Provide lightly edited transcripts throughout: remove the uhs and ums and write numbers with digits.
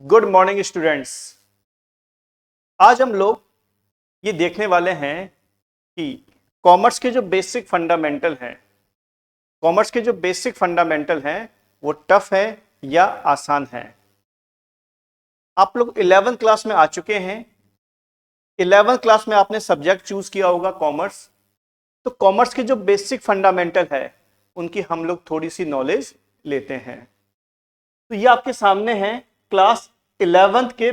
Good morning students. आज हम लोग ये देखने वाले हैं कि कॉमर्स के जो बेसिक फंडामेंटल हैं वो टफ है या आसान है। आप लोग 11th क्लास में आ चुके हैं। 11th क्लास में आपने सब्जेक्ट चूज किया होगा कॉमर्स। तो कॉमर्स के जो बेसिक फंडामेंटल है उनकी हम लोग थोड़ी सी नॉलेज लेते हैं। तो ये आपके सामने है क्लास 11th के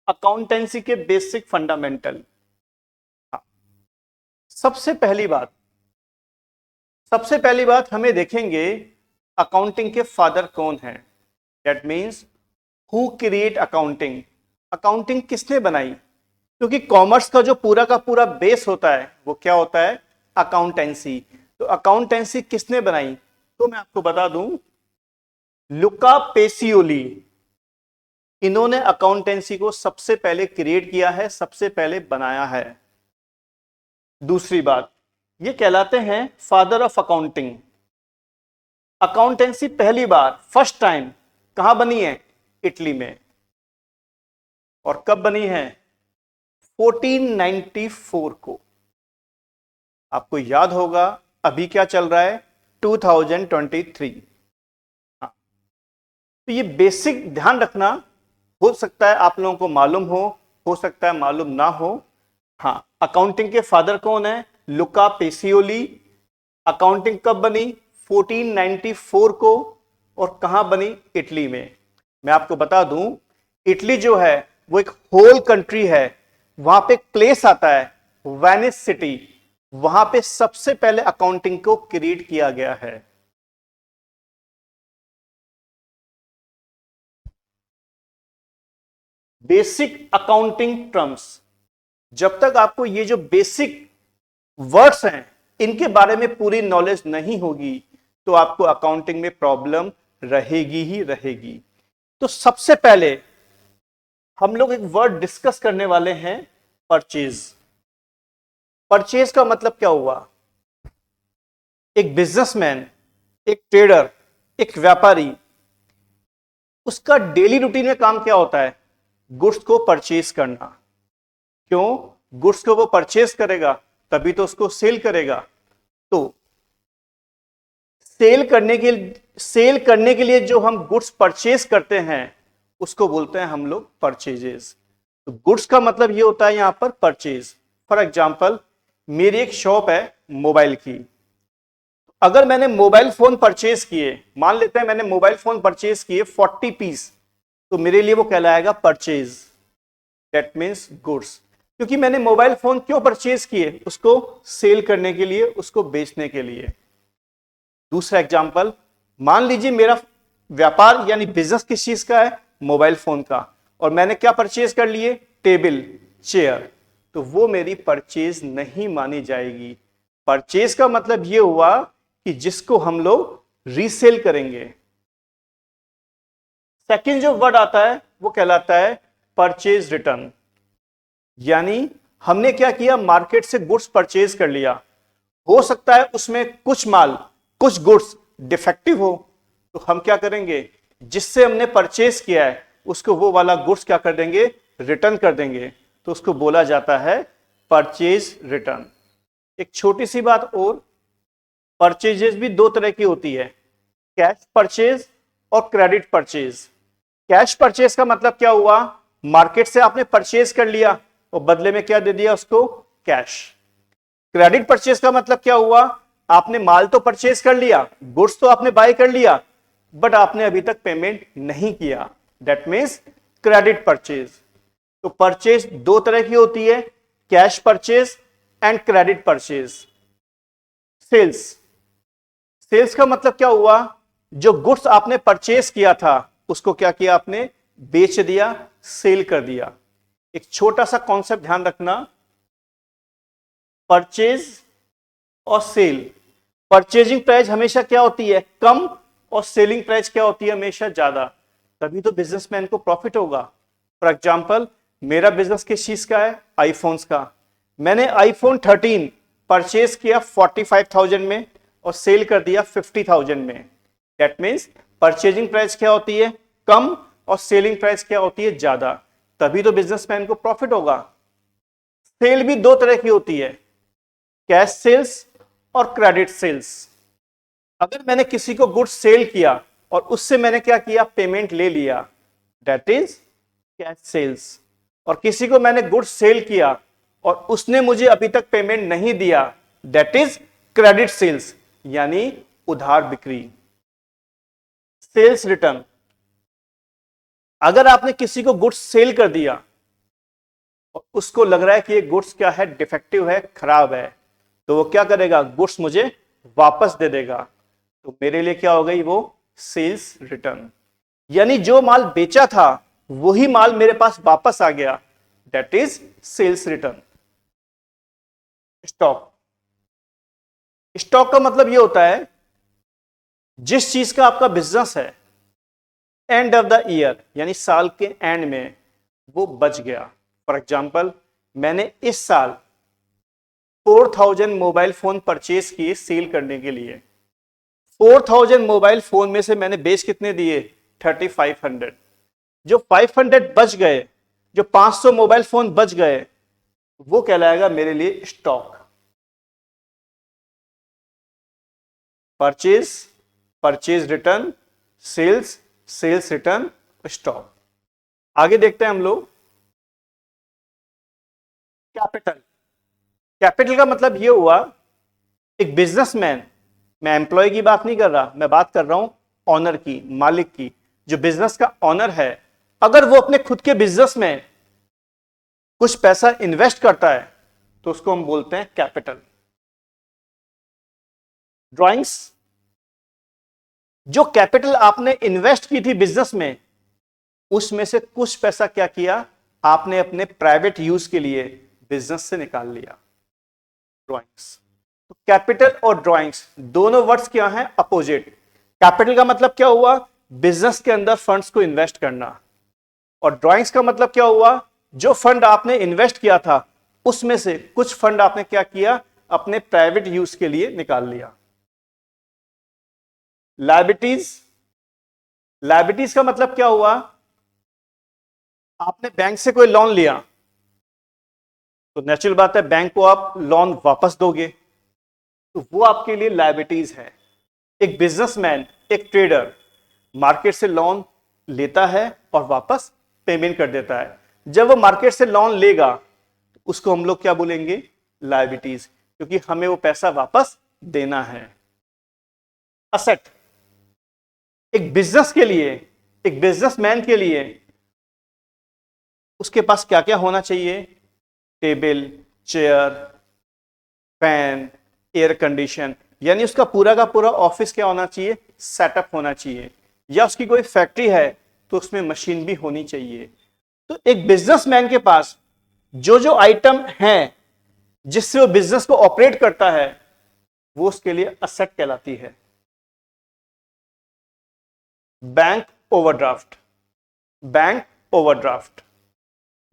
अकाउंटेंसी के बेसिक फंडामेंटल। सबसे पहली बात हमें देखेंगे अकाउंटिंग के फादर कौन है। That means who create accounting. Accounting किसने बनाई? क्योंकि कॉमर्स का जो पूरा का पूरा बेस होता है वो क्या होता है? अकाउंटेंसी। तो अकाउंटेंसी किसने बनाई? तो मैं आपको बता दूं, लुका पेसियोली। इन्होंने अकाउंटेंसी को सबसे पहले क्रिएट किया है, सबसे पहले बनाया है। दूसरी बात, ये कहलाते हैं फादर ऑफ अकाउंटिंग। अकाउंटेंसी पहली बार फर्स्ट टाइम कहां बनी है? इटली में। और कब बनी है? 1494 को। आपको याद होगा अभी क्या चल रहा है? 2023। हाँ, तो ये बेसिक ध्यान रखना। हो सकता है आप लोगों को मालूम हो सकता है मालूम ना हो। हाँ, अकाउंटिंग के फादर कौन है? लुका पेसियोली। अकाउंटिंग कब बनी? 1494 को। और कहां बनी? इटली में। मैं आपको बता दूं, इटली जो है वो एक होल कंट्री है। वहां पे एक प्लेस आता है वेनिस सिटी, वहां पे सबसे पहले अकाउंटिंग को क्रिएट किया गया है। बेसिक अकाउंटिंग टर्म्स, जब तक आपको ये जो बेसिक वर्ड्स हैं इनके बारे में पूरी नॉलेज नहीं होगी तो आपको अकाउंटिंग में प्रॉब्लम रहेगी ही रहेगी। तो सबसे पहले हम लोग एक वर्ड डिस्कस करने वाले हैं, परचेज। परचेज का मतलब क्या हुआ? एक बिजनेसमैन, एक ट्रेडर, एक व्यापारी, उसका डेली रूटीन में काम क्या होता है? गुड्स को परचेज करना। क्यों? गुड्स को वो परचेज करेगा तभी तो उसको सेल करेगा। तो सेल करने के लिए जो हम गुड्स परचेज करते हैं उसको बोलते हैं हम लोग परचेजेस। तो गुड्स का मतलब ये होता है यहां पर परचेज। फॉर एग्जांपल, मेरी एक शॉप है मोबाइल की। अगर मैंने मोबाइल फोन परचेज किए, मान लेते हैं मैंने मोबाइल फोन परचेज किए 40 पीस, तो मेरे लिए वो कहलाएगा परचेज। That means goods. क्योंकि मैंने मोबाइल फोन क्यों परचेज किए? उसको सेल करने के लिए, उसको बेचने के लिए। दूसरा एग्जाम्पल, मान लीजिए मेरा व्यापार यानी बिजनेस किस चीज का है? मोबाइल फोन का। और मैंने क्या परचेज कर लिए? Table, chair. तो वो मेरी परचेज नहीं मानी जाएगी। परचेज का मतलब ये हुआ कि जिसको हम लोग रीसेल करेंगे। सेकंड जो वर्ड आता है वो कहलाता है परचेज रिटर्न। यानी हमने क्या किया? मार्केट से गुड्स परचेज कर लिया। हो सकता है उसमें कुछ माल, कुछ गुड्स डिफेक्टिव हो, तो हम क्या करेंगे? जिससे हमने परचेज किया है उसको वो वाला गुड्स क्या कर देंगे? रिटर्न कर देंगे। तो उसको बोला जाता है परचेज रिटर्न। एक छोटी सी बात और, परचेजेस भी दो तरह की होती है, कैश परचेज और क्रेडिट परचेज। कैश परचेज का मतलब क्या हुआ? मार्केट से आपने परचेज कर लिया और बदले में क्या दे दिया उसको? कैश। क्रेडिट परचेज का मतलब क्या हुआ? आपने माल तो परचेज कर लिया, गुड्स तो आपने बाय कर लिया, बट आपने अभी तक पेमेंट नहीं किया। That means credit purchase. तो परचेज दो तरह की होती है, cash purchase and credit purchase. Sales, sales का मतलब क्या हुआ? जो गुड्स आपने परचेज किया था उसको क्या किया आपने? बेच दिया, सेल कर दिया। एक छोटा सा कॉन्सेप्ट ध्यान रखना, परचेज और सेल। परचेजिंग प्राइस हमेशा क्या होती है? कम। और सेलिंग प्राइस क्या होती है? हमेशा ज्यादा। तभी तो बिजनेसमैन को प्रॉफिट होगा। फॉर एग्जांपल, मेरा बिजनेस किस चीज का है? आईफोन्स का। मैंने आईफोन 13 परचेज किया 45,000 में और सेल कर दिया 50,000 में। दैट मीन्स परचेजिंग प्राइस क्या होती है? कम। और सेलिंग प्राइस क्या होती है, ज्यादा, तभी तो बिजनेसमैन को प्रॉफिट होगा। सेल भी दो तरह की होती है, कैश सेल्स और क्रेडिट सेल्स। अगर मैंने किसी को गुड्स सेल किया और उससे मैंने क्या किया, पेमेंट ले लिया, दैट इज कैश सेल्स। और किसी को मैंने गुड्स सेल किया और उसने मुझे अभी तक पेमेंट नहीं दिया, दैट इज क्रेडिट सेल्स, यानी उधार बिक्री। सेल्स रिटर्न, अगर आपने किसी को गुड्स सेल कर दिया और उसको लग रहा है कि ये गुड्स क्या है, डिफेक्टिव है, खराब है, तो वो क्या करेगा, गुड्स मुझे वापस दे देगा, तो मेरे लिए क्या हो गई, वो सेल्स रिटर्न। यानी जो माल बेचा था वही माल मेरे पास वापस आ गया, that is sales return. Stock, stock का मतलब ये होता है जिस चीज का आपका बिजनेस है, एंड ऑफ द ईयर यानी साल के एंड में वो बच गया। फॉर एग्जाम्पल, मैंने इस साल 4000 मोबाइल फोन परचेज किए सेल करने के लिए। 4000 मोबाइल फोन में से मैंने बेच कितने दिए, 3500। जो 500 बच गए, जो 500 मोबाइल फोन बच गए, वो कहलाएगा मेरे लिए stock. Purchase, purchase return, sales, sales return, stock. आगे देखते हैं हम लोग कैपिटल। कैपिटल का मतलब ये हुआ, एक बिजनेसमैन, मैं एम्प्लॉय की बात नहीं कर रहा, मैं बात कर रहा हूं ऑनर की, मालिक की, जो बिजनेस का ऑनर है, अगर वो अपने खुद के बिजनेस में कुछ पैसा इन्वेस्ट करता है तो उसको हम बोलते हैं कैपिटल। ड्राइंग्स, जो कैपिटल आपने इन्वेस्ट की थी बिजनेस में, उसमें से कुछ पैसा क्या किया, आपने अपने प्राइवेट यूज के लिए बिजनेस से निकाल लिया। ड्राइंग्स, तो कैपिटल और ड्राइंग्स दोनों वर्ड्स क्या हैं, अपोजिट। कैपिटल का मतलब क्या हुआ, बिजनेस के अंदर फंड्स को इन्वेस्ट करना, और ड्राइंग्स का मतलब क्या हुआ, जो फंड आपने इन्वेस्ट किया था उसमें से कुछ फंड आपने क्या किया, अपने प्राइवेट यूज के लिए निकाल लिया। लायबिलिटीज, लायबिलिटीज का मतलब क्या हुआ, आपने बैंक से कोई लोन लिया, तो नेचुरल बात है बैंक को आप लोन वापस दोगे, तो वो आपके लिए लायबिलिटीज है। एक बिजनेसमैन, एक ट्रेडर मार्केट से लोन लेता है और वापस पेमेंट कर देता है। जब वो मार्केट से लोन लेगा तो उसको हम लोग क्या बोलेंगे, लायबिलिटीज, क्योंकि हमें वो पैसा वापस देना है। असेट, एक बिजनेस के लिए, एक बिजनेसमैन के लिए उसके पास क्या क्या होना चाहिए, table, chair, fan, air condition, यानी उसका पूरा का पूरा ऑफिस क्या होना चाहिए, सेटअप होना चाहिए। या उसकी कोई फैक्ट्री है तो उसमें मशीन भी होनी चाहिए। तो एक बिजनेसमैन के पास जो जो आइटम हैं जिससे वो बिजनेस को ऑपरेट करता है, वो उसके लिए असेट कहलाती है। Bank overdraft, bank overdraft,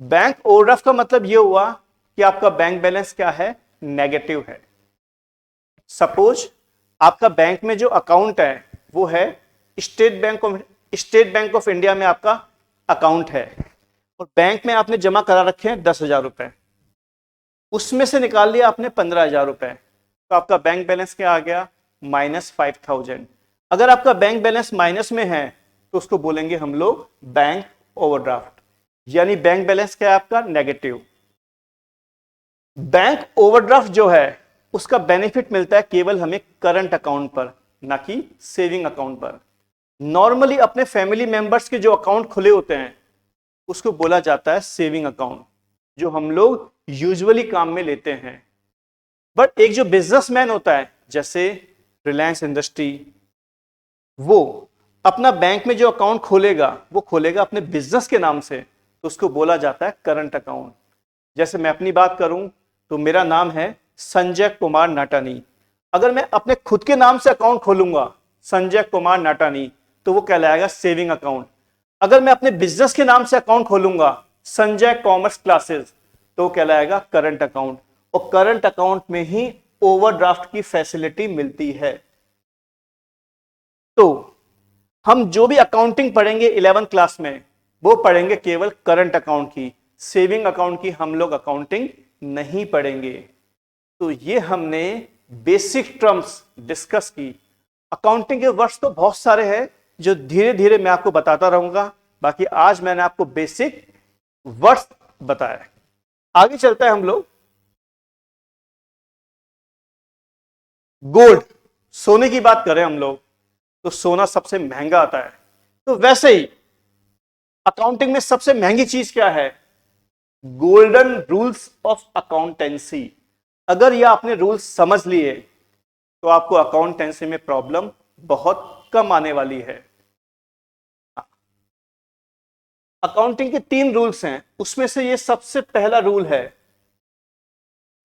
bank overdraft का मतलब यह हुआ कि आपका बैंक बैलेंस क्या है, नेगेटिव है। सपोज आपका बैंक में जो अकाउंट है वो है स्टेट बैंक ऑफ इंडिया में आपका अकाउंट है, और बैंक में आपने जमा करा रखे हैं 10,000 रुपए, उसमें से निकाल लिया आपने 15,000 रुपए, तो आपका बैंक बैलेंस क्या आ गया, -5,000। अगर आपका बैंक बैलेंस माइनस में है तो उसको बोलेंगे हम लोग बैंक ओवरड्राफ्ट, यानी बैंक बैलेंस क्या है आपका, नेगेटिव। बैंक ओवरड्राफ्ट जो है उसका बेनिफिट मिलता है केवल हमें करंट अकाउंट पर, ना कि सेविंग अकाउंट पर। नॉर्मली अपने फैमिली मेंबर्स के जो अकाउंट खुले होते हैं उसको बोला जाता है सेविंग अकाउंट, जो हम लोग यूजुअली काम में लेते हैं। बट एक जो बिजनेसमैन होता है, जैसे रिलायंस इंडस्ट्री, वो अपना बैंक में जो अकाउंट खोलेगा वो खोलेगा अपने बिजनेस के नाम से, तो उसको बोला जाता है करंट अकाउंट। जैसे मैं अपनी बात करूं तो मेरा नाम है संजय कुमार नाटानी, अगर मैं अपने खुद के नाम से अकाउंट खोलूंगा संजय कुमार नाटानी, तो वो कहलाएगा सेविंग अकाउंट। अगर मैं अपने बिजनेस के नाम से अकाउंट खोलूंगा संजय कॉमर्स क्लासेस, तो कहलाएगा करंट अकाउंट, और करंट अकाउंट में ही ओवरड्राफ्ट की फैसिलिटी मिलती है। तो हम जो भी अकाउंटिंग पढ़ेंगे 11th क्लास में वो पढ़ेंगे केवल करंट अकाउंट की, सेविंग अकाउंट की हम लोग अकाउंटिंग नहीं पढ़ेंगे। तो ये हमने बेसिक टर्म्स डिस्कस की। अकाउंटिंग के वर्ड्स तो बहुत सारे हैं जो धीरे धीरे मैं आपको बताता रहूंगा, बाकी आज मैंने आपको बेसिक वर्ड्स बताया। आगे चलता है हम लोग। गोल्ड, सोने की बात करें हम लोग तो सोना सबसे महंगा आता है। तो वैसे ही अकाउंटिंग में सबसे महंगी चीज क्या है? Golden rules of accountancy. अगर ये आपने रूल्स समझ लिए तो आपको अकाउंटेंसी में प्रॉब्लम बहुत कम आने वाली है। अकाउंटिंग के 3 रूल्स हैं, उसमें से ये सबसे पहला रूल है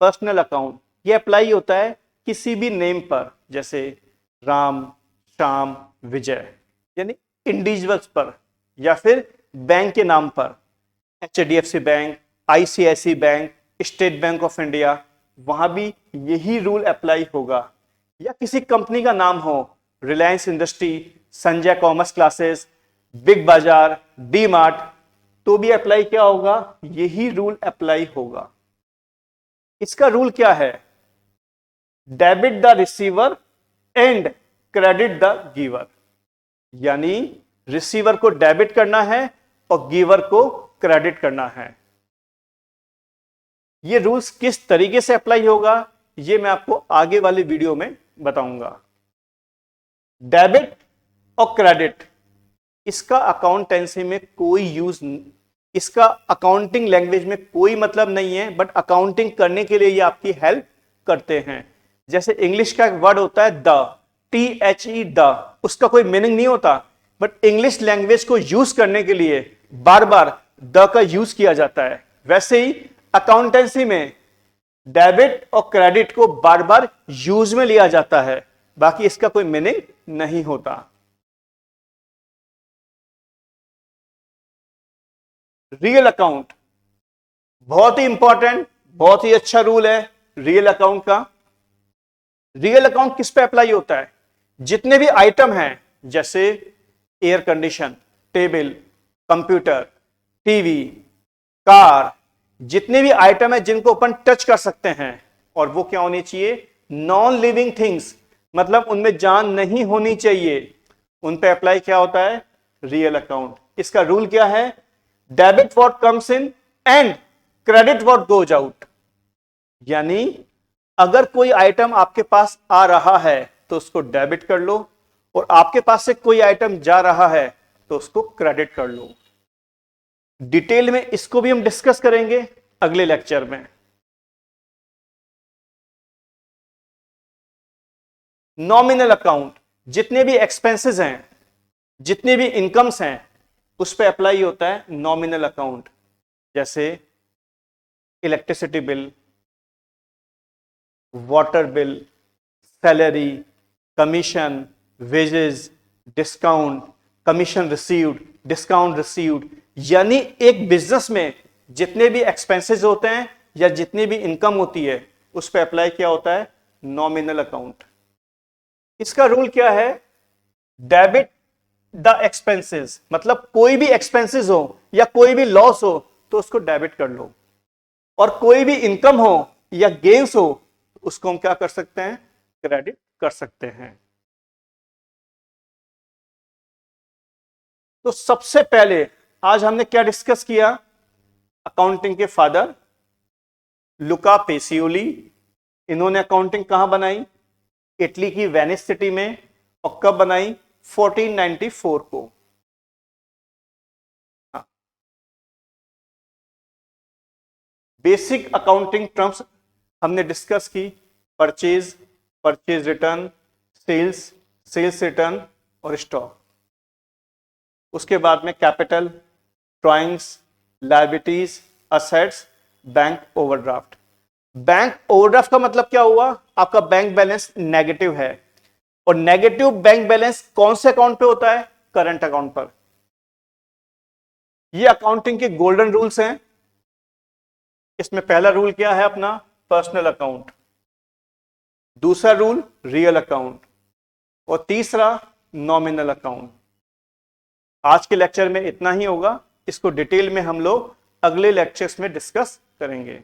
पर्सनल अकाउंट। ये अप्लाई होता है किसी भी नेम पर, जैसे राम, श्याम, विजय, यानी इंडिविजुअल्स पर, या फिर बैंक के नाम पर, HDFC bank, ICICI bank, state bank of India, वहां भी यही रूल अप्लाई होगा। या किसी कंपनी का नाम हो, Reliance industry, Sanjay commerce classes, big बाजार, डी मार्ट, तो भी अप्लाई क्या होगा? यही रूल अप्लाई होगा। इसका रूल क्या है? Debit the receiver and credit the giver, यानी रिसीवर को डेबिट करना है और गिवर को क्रेडिट करना है। ये रूल्स किस तरीके से अप्लाई होगा ये मैं आपको आगे वाली वीडियो में बताऊंगा। डेबिट और क्रेडिट, इसका अकाउंटेंसी में कोई यूज, इसका अकाउंटिंग लैंग्वेज में कोई मतलब नहीं है, बट अकाउंटिंग करने के लिए ये आपकी हेल्प करते हैं। जैसे इंग्लिश का एक वर्ड होता है द, THE द, उसका कोई मीनिंग नहीं होता, बट इंग्लिश लैंग्वेज को यूज करने के लिए बार बार द का यूज किया जाता है। वैसे ही अकाउंटेंसी में डेबिट और क्रेडिट को बार बार यूज में लिया जाता है, बाकी इसका कोई मीनिंग नहीं होता। रियल अकाउंट बहुत ही इंपॉर्टेंट, बहुत ही अच्छा रूल है रियल अकाउंट का। रियल अकाउंट किस पे अप्लाई होता है? जितने भी आइटम हैं, जैसे air condition, table, computer, TV, car, जितने भी आइटम है जिनको अपन टच कर सकते हैं, और वो क्या होनी चाहिए? नॉन लिविंग थिंग्स, मतलब उनमें जान नहीं होनी चाहिए, उन पे अप्लाई क्या होता है? Real account. इसका रूल क्या है? Debit what comes in and credit what goes out, यानी अगर कोई आइटम आपके पास आ रहा है तो उसको डेबिट कर लो, और आपके पास से कोई आइटम जा रहा है तो उसको क्रेडिट कर लो। डिटेल में इसको भी हम डिस्कस करेंगे अगले लेक्चर में। नॉमिनल अकाउंट, जितने भी एक्सपेंसेस हैं, जितने भी इनकम्स हैं, उस पर अप्लाई होता है नॉमिनल अकाउंट। जैसे electricity bill, water bill, salary, commission, wages, discount, commission received, discount received, यानी एक बिजनेस में जितने भी एक्सपेंसेस होते हैं या जितनी भी इनकम होती है उस पर अप्लाई क्या होता है? Nominal account. इसका रूल क्या है? डेबिट द एक्सपेंसेस, मतलब कोई भी एक्सपेंसेस हो या कोई भी लॉस हो तो उसको डेबिट कर लो, और कोई भी इनकम हो या गेन्स हो उसको हम क्या कर सकते हैं? क्रेडिट कर सकते हैं। तो सबसे पहले आज हमने क्या डिस्कस किया? अकाउंटिंग के फादर लुका पेसियोली, इन्होंने अकाउंटिंग कहां बनाई? इटली की वेनिस सिटी में। और कब बनाई? 1494 को। बेसिक अकाउंटिंग टर्म्स हमने डिस्कस की, purchase, purchase return, sales, sales return और स्टॉक। उसके बाद में capital, drawings, liabilities, assets, bank overdraft. Bank overdraft का मतलब क्या हुआ? आपका बैंक बैलेंस नेगेटिव है, और नेगेटिव बैंक बैलेंस कौन से अकाउंट पे होता है? करंट अकाउंट पर। ये अकाउंटिंग के गोल्डन रूल्स हैं। इसमें पहला रूल क्या है अपना? Personal account. दूसरा रूल रियल अकाउंट, और तीसरा नॉमिनल अकाउंट। आज के लेक्चर में इतना ही होगा, इसको डिटेल में हम लोग अगले लेक्चर्स में डिस्कस करेंगे।